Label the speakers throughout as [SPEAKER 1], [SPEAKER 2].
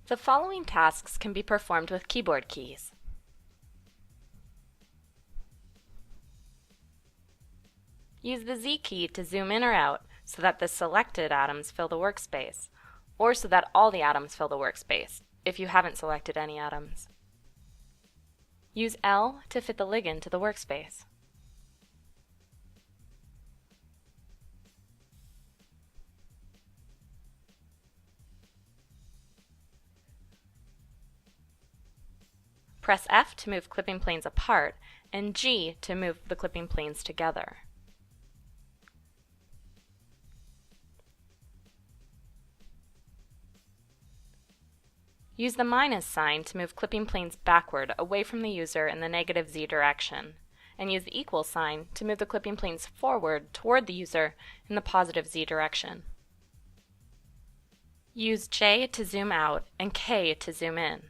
[SPEAKER 1] The following tasks can be performed with keyboard keys. Use the Z key to zoom in or out so that the selected atoms fill the workspace, or so that all the atoms fill the workspace, if you haven't selected any atoms. Use L to fit the ligand to the workspace. Press F to move clipping planes apart, and G to move the clipping planes together. Use the minus sign to move clipping planes backward away from the user in the negative Z direction, and use the equal sign to move the clipping planes forward toward the user in the positive Z direction. Use J to zoom out and K to zoom in.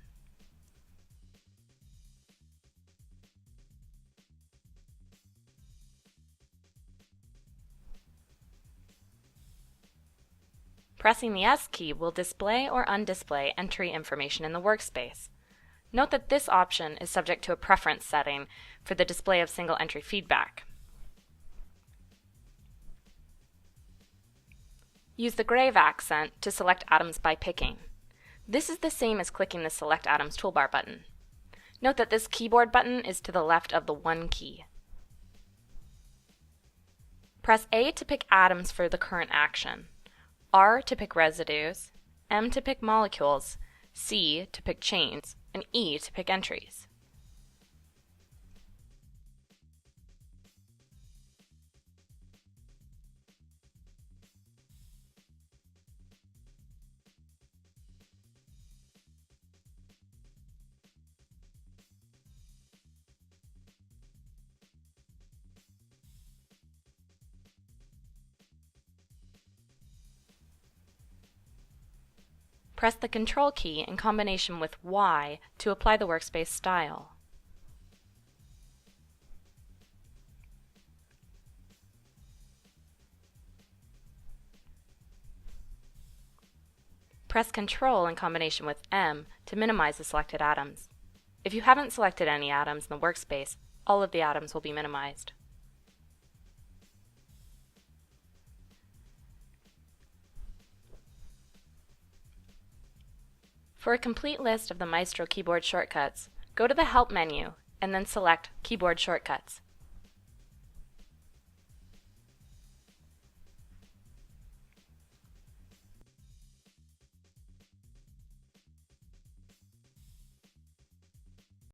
[SPEAKER 1] Pressing the S key will display or undisplay entry information in the workspace. Note that this option is subject to a preference setting for the display of single entry feedback. Use the grave accent to select atoms by picking. This is the same as clicking the Select Atoms toolbar button. Note that this keyboard button is to the left of the 1 key. Press A to pick atoms for the current action, R to pick residues, M to pick molecules, C to pick chains, and E to pick entries. Press the Control key in combination with Y to apply the workspace style. Press Control in combination with M to minimize the selected atoms. If you haven't selected any atoms in the workspace, all of the atoms will be minimized. For a complete list of the Maestro keyboard shortcuts, go to the Help menu and then select Keyboard Shortcuts.